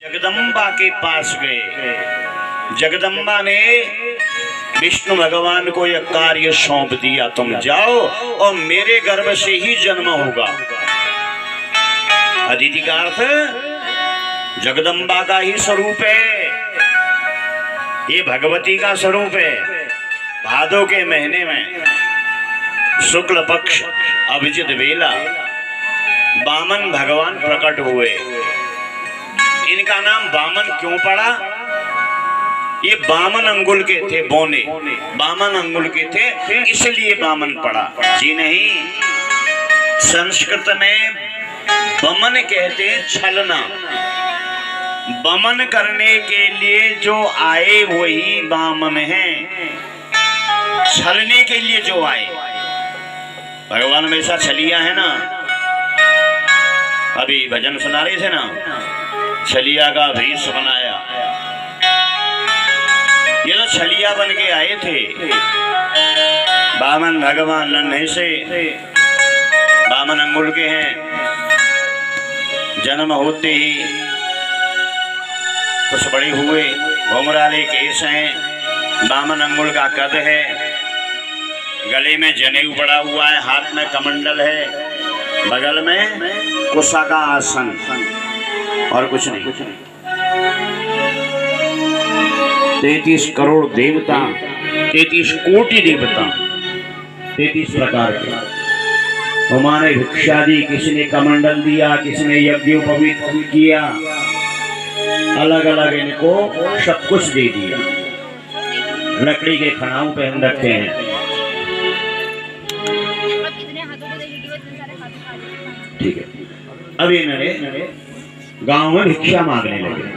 जगदम्बा के पास गए। जगदम्बा ने विष्णु भगवान को यह कार्य सौंप दिया, तुम जाओ और मेरे गर्भ से ही जन्म होगा। अदिति का अर्थ जगदम्बा का ही स्वरूप है, ये भगवती का स्वरूप है। भादो के महीने में शुक्ल पक्ष अभिजित बेला वामन भगवान प्रकट हुए। इनका नाम वामन क्यों पड़ा? ये वामन अंगुल के थे, बोने वामन अंगुल के थे, इसलिए वामन पड़ा। जी नहीं, संस्कृत में वमन कहते छलना। वमन करने के लिए जो आए वही वामन है, छलने के लिए जो आए। भगवान हमेशा छलिया है ना, अभी भजन सुना रहे थे ना, छलिया का भेष बनाया। ये तो छलिया बन के आए थे वामन भगवान, नन्हे से वामन अंगुल के हैं। जन्म होते ही कुछ बड़े हुए, घुंघराले केस हैं, वामन अंगुल का कद है, गले में जनेऊ पड़ा हुआ है, हाथ में कमंडल है, बगल में कुशा का आसन और कुछ नहीं। 33 करोड़ देवता, 33 कोटि देवता, 33 प्रकार के। उन्होंने भिक्षा दी, किसी ने कमंडल दिया, किसी ने यज्ञोपवीत किया, अलग अलग इनको सब कुछ दे दिया। लकड़ी के खड़ाऊ पहन रखे हैं। ठीक है, अभी इन्होंने गांव में भिक्षा मांगने लगे,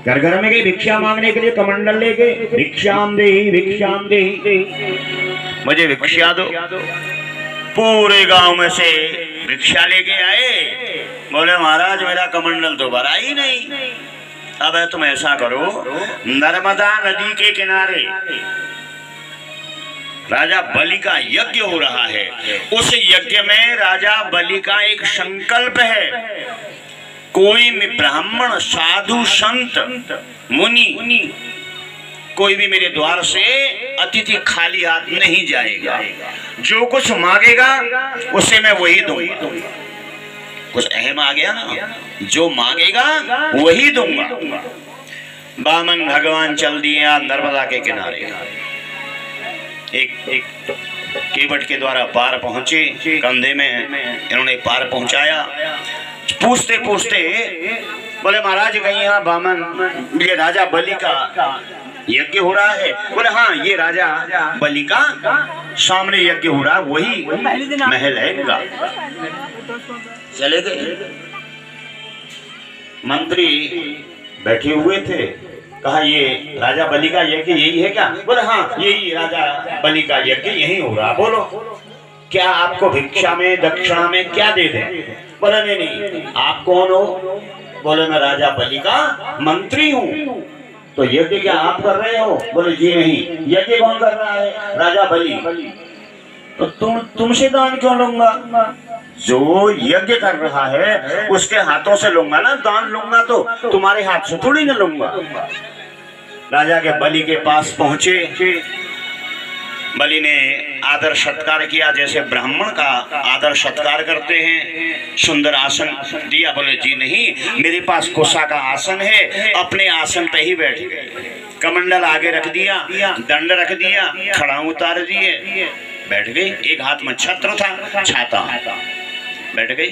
घर घर में गए भिक्षा मांगने के लिए, कमंडल लेके भिक्षाम दे, मुझे भिक्षा दो। पूरे गांव में से भिक्षा लेके आए, बोले महाराज मेरा कमंडल तो भरा ही नहीं। अब तुम ऐसा करो, नर्मदा नदी के किनारे राजा बलि का यज्ञ हो रहा है, उस यज्ञ में राजा बलि का एक संकल्प है, कोई भी ब्राह्मण साधु संत मुनि कोई भी मेरे द्वार से अतिथि खाली हाथ नहीं जाएगा। जो कुछ मांगेगा उसे मैं वही दूंगा। कुछ अहम आ गया ना, जो मांगेगा वही दूंगा। वामन भगवान चल दिए नर्मदा के किनारे, एक केवट के द्वारा पार पहुंचे, कंधे में इन्होंने पार पहुंचाया। पूछते पूछते बोले महाराज कहीं यहाँ वामन, ये राजा बलि का यज्ञ हो रहा है। बोले हाँ, ये राजा बलि का सामने यज्ञ हो रहा है, वही महल है इनका। चले गए, मंत्री बैठे हुए थे, कहा ये राजा बलि का यज्ञ यही है क्या? बोले हाँ, यही राजा बलि का यज्ञ यही हो रहा। बोलो क्या आपको भिक्षा में दक्षिणा में क्या दे दें? बोले नहीं, आप कौन हो? बोले मैं राजा बलि का मंत्री हूँ। तो यज्ञ क्या आप कर रहे हो? बोले जी नहीं, यज्ञ कौन कर रहा है? राजा बलि। तो तुमसे दान क्यों लूंगा? जो यज्ञ कर रहा है उसके हाथों से लूंगा ना, दान लूंगा तो तुम्हारे हाथ से थोड़ी ना लूंगा। राजा के बलि के पास पहुंचे, बलि ने आदर सत्कार किया, जैसे ब्राह्मण का आदर सत्कार करते हैं। सुंदर आसन दिया। बोले जी नहीं, मेरे पास कुशा का आसन है, अपने आसन पे ही बैठ गए। कमंडल आगे रख दिया, दंड रख दिया, खड़ा उतार दिए, बैठ गए। एक हाथ में छत्र था, छाता, बैठ गई।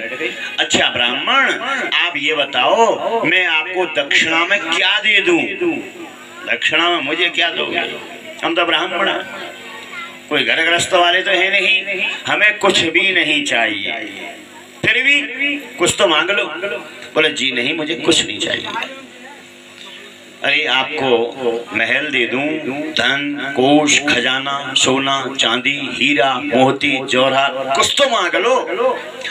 अच्छा ब्राह्मण, आप ये बताओ मैं आपको दक्षिणा में क्या दे दूं? दक्षिणा में मुझे क्या दोगे? हम तो ब्राह्मण हैं, कोई घर गृहस्थ वाले तो है नहीं, हमें कुछ भी नहीं चाहिए, फिर भी कुछ तो मांग लो। बोले जी नहीं, मुझे कुछ नहीं चाहिए। अरे आपको महल दे दूं, धन कोष खजाना सोना चांदी हीरा मोती जौहरात, कुछ तो मांग लो।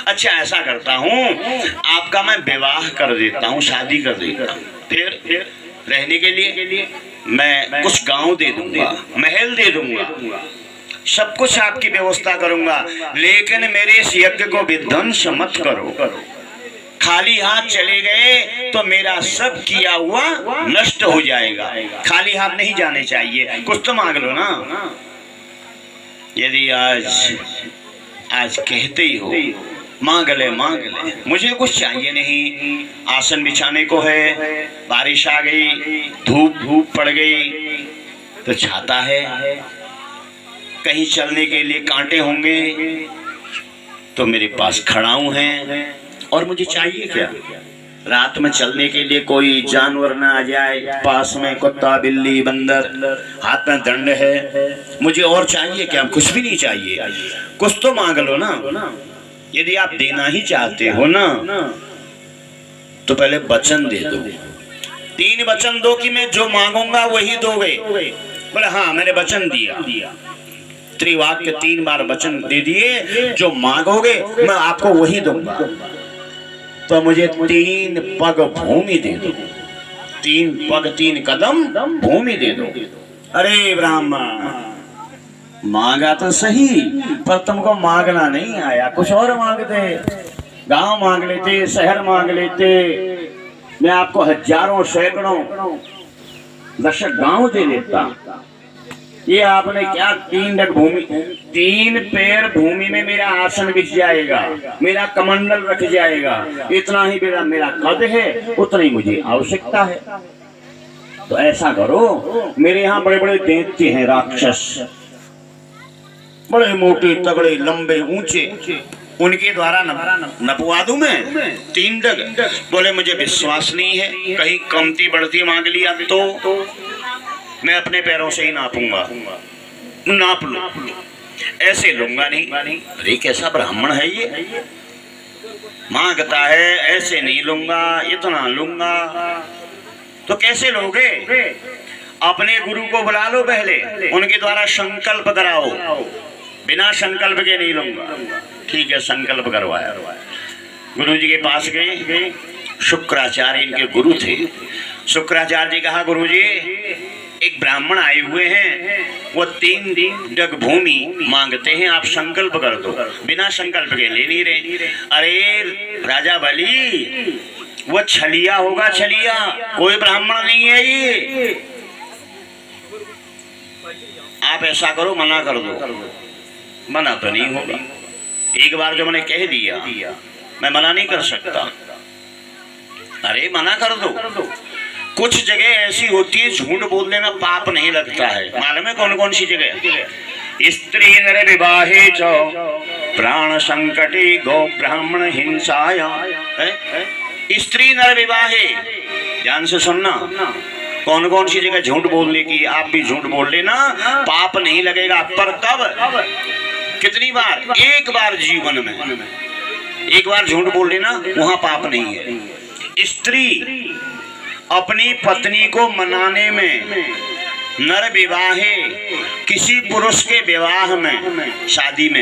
अच्छा ऐसा करता हूँ, आपका मैं विवाह कर देता हूँ, शादी कर देता हूँ, फिर रहने के लिए मैं कुछ गांव दे दूंगा, महल दे दूंगा, सब कुछ आपकी व्यवस्था करूंगा, लेकिन मेरे इस यज्ञ को विध्वंस मत करो। खाली हाथ चले गए तो मेरा सब किया हुआ नष्ट हो जाएगा। खाली हाथ नहीं जाने चाहिए, कुछ तो मांग लो ना। यदि आज कहते ही हो मांग ले, मुझे कुछ चाहिए नहीं, आसन बिछाने को है, बारिश आ गई, धूप पड़ गई तो छाता है, कहीं चलने के लिए कांटे होंगे तो मेरे पास खड़ाऊ हैं, और मुझे चाहिए क्या? रात में चलने के लिए कोई जानवर ना आ जाए पास में, कुत्ता बिल्ली बंदर, हाथ में दंड है, मुझे और चाहिए क्या? कुछ भी नहीं चाहिए, कुछ तो मांग लो ना। यदि आप देना ही चाहते हो ना तो पहले वचन दे दो, 3 वचन दो कि मैं जो मांगूंगा वही दोगे। बोले हाँ मैंने वचन दिया, त्रिवाक्य 3 बार वचन दे दिए, जो मांगोगे मैं आपको वही दूंगा। तो मुझे 3 पग भूमि दे दो, 3 पग 3 कदम भूमि दे दो। अरे ब्राह्मण मांगा तो सही, पर तुमको मांगना नहीं आया, कुछ और मांगते, गांव मांग लेते, शहर मांग लेते, मैं आपको हजारों सैकड़ों दशक गांव दे देता। ये आपने क्या 3 डग भूमि, 3 पैर भूमि में मेरा आसन बिछ जाएगा, मेरा कमंडल रख जाएगा, इतना ही मेरा कद है, उतना ही मुझे आवश्यकता है। तो ऐसा करो, मेरे यहाँ बड़े बड़े दैत्य हैं, राक्षस, बड़े मोटे तगड़े लंबे ऊंचे, उनके द्वारा नपवा दूं मैं 3 डग। बोले मुझे विश्वास नहीं है, कहीं कमती बढ़ती मांग लिया तो मैं अपने पैरों से ही नापूंगा, नाप लो, ऐसे लूंगा नहीं। अरे कैसा ब्राह्मण है ये, मांगता है ऐसे नहीं लूंगा, इतना लूंगा। तो कैसे लोगे? अपने गुरु को बुला लो पहले, उनके द्वारा संकल्प कराओ, बिना संकल्प के नहीं लूंगा। ठीक है, संकल्प करवाया, गुरु जी के पास गए, शुक्राचार्य इनके गुरु थे। शुक्राचार्य जी कहा गुरु जी एक ब्राह्मण आए हुए हैं, वो 3 डग भूमि मांगते हैं, आप संकल्प कर दो। बिना संकल्प के ले नहीं रहे। अरे राजा बलि वो छलिया होगा, छलिया, कोई ब्राह्मण नहीं है ये। आप ऐसा करो, मना कर दो। मना तो नहीं होगा, एक बार जो मैंने कह दिया मैं मना नहीं कर सकता। अरे मना कर दो। कुछ जगह ऐसी होती है झूठ बोलने में पाप नहीं लगता है, मालूम है कौन कौन सी जगह? स्त्री नर विवाहे च प्राण संकटे गौ ब्राह्मण हिंसाया। स्त्री नर विवाहे, ध्यान से सुनना, कौन कौन सी जगह झूठ बोलने की। आप भी झूठ बोल लेना, पाप नहीं लगेगा, पर कब, कितनी बार? एक बार जीवन में, एक बार झूठ बोल लेना, वहां पाप नहीं है। स्त्री अपनी पत्नी को मनाने में, नर विवाहे किसी पुरुष के विवाह में, शादी में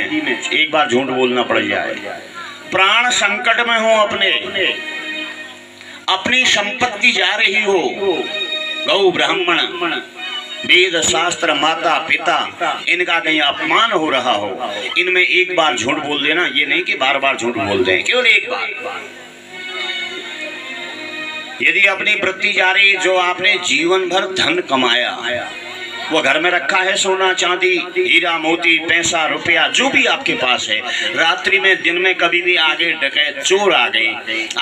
एक बार झूठ बोलना पड़ जाए, प्राण संकट में हो, अपनी संपत्ति जा रही हो, गौ ब्राह्मण वेद शास्त्र माता पिता इनका कहीं अपमान हो रहा हो, इनमें एक बार झूठ बोल देना। ये नहीं कि बार बार झूठ बोलते हैं, केवल एक बार। यदि अपनी वृत्ति जा रही, जो आपने जीवन भर धन कमाया वो घर में रखा है, सोना चांदी हीरा मोती पैसा रुपया जो भी आपके पास है, रात्रि में दिन में कभी भी आगे डकैत चोर आ गए,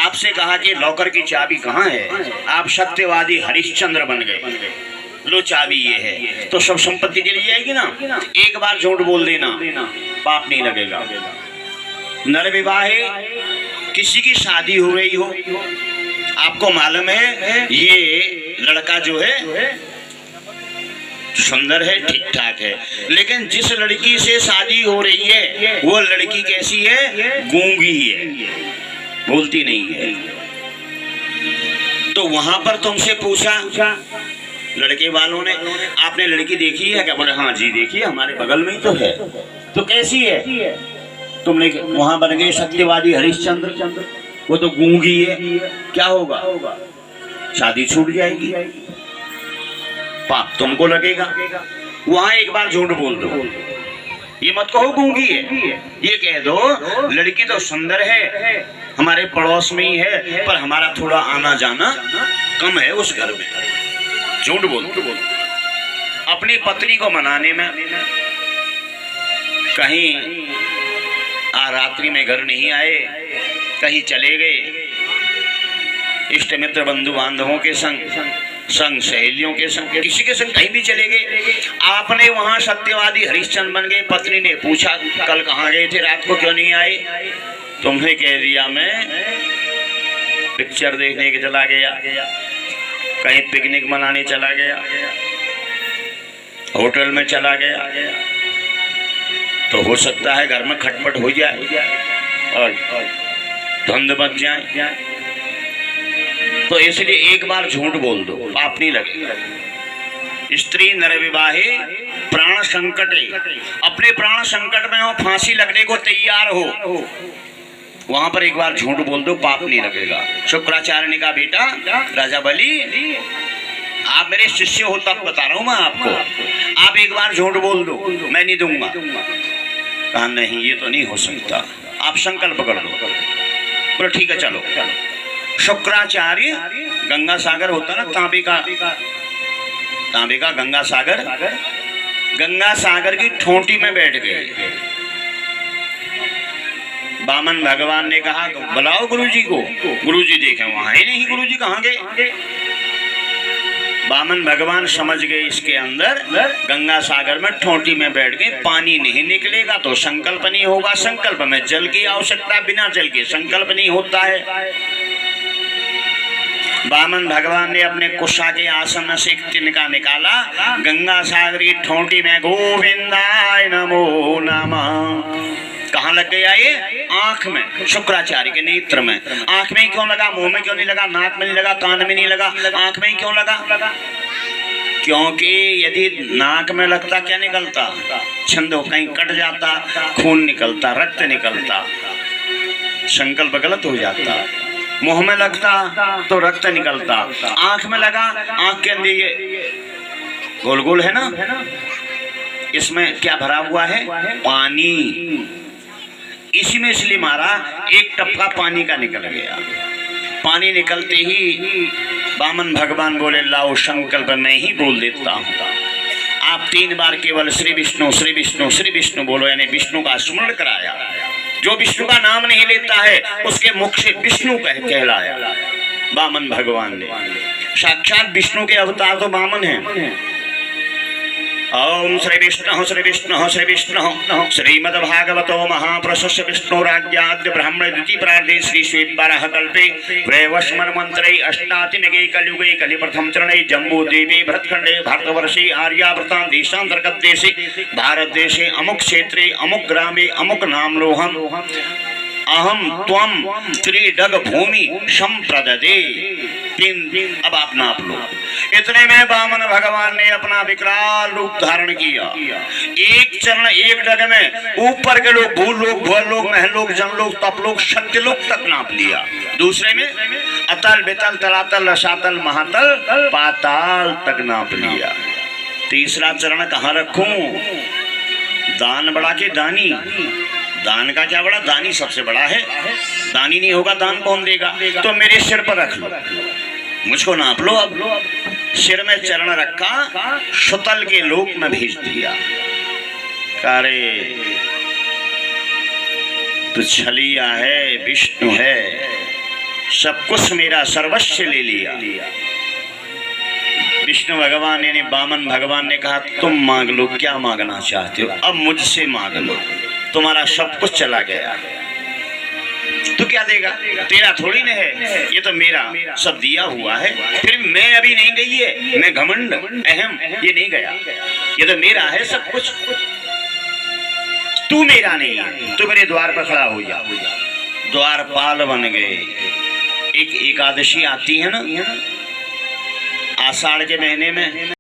आपसे कहा कि लॉकर की चाबी कहाँ है, आप सत्यवादी हरिश्चंद्र बन गए, लो चाबी ये है, तो सब संपत्ति चली जाएगी ना। एक बार झूठ बोल देना, पाप नहीं लगेगा। नर विवाहे किसी की शादी हो रही हो, आपको मालूम है ये लड़का जो है सुंदर है, ठीक ठाक है, लेकिन जिस लड़की से शादी हो रही है वो लड़की कैसी है? गूंगी है, बोलती नहीं है। तो वहां पर तुमसे पूछा लड़के वालों ने, आपने लड़की देखी है क्या? बोले हाँ जी देखी है, हमारे बगल में ही तो है। तो कैसी है? तुमने वहां बन गए सत्यवादी हरिश्चंद्र, वो तो गूंगी है, क्या होगा? शादी छूट जाएगी, पाप तुमको लगेगा। वहां एक बार झूठ बोल दो, ये मत कहो गूंगी है, ये कह दो लड़की तो सुंदर है, हमारे पड़ोस में ही है, पर हमारा थोड़ा आना जाना कम है उस घर में। झूठ बोल अपनी पत्नी को मनाने में, कहीं रात्रि में घर नहीं आए, कहीं चले गए इष्ट मित्र बंधु बांधवों के संग सहेलियों के संग, किसी के संग कहीं भी चले गए। आपने वहां सत्यवादी हरिश्चंद्र बन गए। पत्नी ने पूछा कल कहाँ गए थे, रात को क्यों नहीं आए? तुमने कह दिया मैं पिक्चर देखने के चला गया, कहीं पिकनिक मनाने चला गया, होटल में चला गया। तो हो सकता है घर में खटपट हो जाए और धुंध बच जाए, तो इसलिए एक बार झूठ बोल दो, पाप नहीं लगेगा। स्त्री नर विवाहे प्राण संकटे, अपने प्राण संकट में हो, फांसी लगने को तैयार हो, वहां पर एक बार झूठ बोल दो, पाप नहीं लगेगा। शुक्राचार्य ने कहा बेटा राजा बलि, आप मेरे शिष्य हो तब बता रहा हूं मैं आपको, आप एक बार झूठ बोल दो, मैं नहीं दूंगा। कहा नहीं ये तो नहीं हो सकता, आप संकल्प कर दो। बोलो ठीक है चलो। शुक्राचार्य गंगा सागर होता ना, तांबे का गंगा सागर की ठोंटी में बैठ गए। बामन भगवान ने कहा बुलाओ गुरुजी को। गुरुजी देखे वहां ही नहीं, गुरुजी कहाँ गए? बामन भगवान समझ गए इसके अंदर गंगा सागर में ठोंटी में बैठ गए, पानी नहीं निकलेगा तो संकल्प नहीं होगा, संकल्प में जल की आवश्यकता, बिना जल के संकल्प नहीं होता है। बामन भगवान ने अपने कुशा के आसन से एक तिनका निकाला, गंगा सागर की ठोंटी में गोविंदाय नमो नमः। कहाँ लग गया ये? आंख में, शुक्राचार्य के नेत्र में। आंख में ही क्यों लगा? मुंह में क्यों नहीं लगा? नाक में नहीं लगा? कान में नहीं लगा? आंख में ही क्यों लगा? क्योंकि यदि नाक में लगता क्या निकलता? छंद कहीं कट जाता, खून निकलता, रक्त निकलता, संकल्प गलत हो जाता। मुंह में लगता तो रक्त निकलता, आंख में लगा, आंख के अंदर ये गोल गोल है ना, इसमें क्या भरा हुआ है? पानी। इसी में इसलिए मारा, एक टपका पानी का निकल गया। पानी निकलते ही बामन भगवान बोले लाओ संकल्प मैं ही बोल देता हूँ। आप 3 बार केवल श्री विष्णु श्री विष्णु श्री विष्णु बोलो, यानी विष्णु का स्मरण कराया। जो विष्णु का नाम नहीं लेता है उसके मुख से विष्णु कहलाया बामन भगवान ने। साक्षात विष्णु के अवतार तो बामन है। ओम श्री विष्णु श्री विष्णु श्री विष्णु श्रीमद्भागवतो महापुरुषस्य विष्णुराज्याद्य ब्राह्मण द्वितीय प्रार्धे श्री श्वेतवाराह कल्पे वैवस्मन मंत्रे अष्टातिनगे कलियुगे कलिप्रथम चरणे जम्बूद्वीपे भरतखंडे भारतवर्षे आर्यावर्तां देशांतर्गत देशे भारत देशे अमुक क्षेत्रे अमुक ग्रामे अमुक नामरोहम अहम त्वम त्रिडग भूमि संप्रददे। 3 दिन अब आप नाप लो। इतने में बामन भगवान ने अपना विकराल रूप धारण किया। एक चरण एक डग में ऊपर के लोग भूल लोग, भूल लोग, महल लोग, जन लोग, तप लोग, सत्य लोग तक नाप लिया। दूसरे में अतल बेतल तलातल रसातल महातल पाताल तक नाप लिया। तीसरा चरण कहाँ रखूं? दान बड़ा के दानी। दान का क्या बड़ा? दानी सबसे बड़ा है। दानी नहीं होगा दान कौन देगा? तो मेरे सिर पर रख लो, मुझको नाप लो। अब सिर में चरण रखा, सुतल के लोक में भेज दिया। अरे तू छलिया है, विष्णु है, सब कुछ मेरा सर्वस्व ले लिया। विष्णु भगवान यानी बामन भगवान ने कहा तुम मांग लो, क्या मांगना चाहते हो? अब मुझसे मांग लो, तुम्हारा सब कुछ चला गया। तू क्या देगा? तेरा थोड़ी न है, ये तो मेरा सब दिया हुआ है। फिर मैं अभी नहीं गई है, मैं घमंड अहम ये नहीं गया, ये तो मेरा है सब कुछ। तू मेरा नहीं है, तू मेरे द्वार पर खड़ा हो जा। द्वारपाल बन गए। एक एकादशी आती है ना आषाढ़ के महीने में,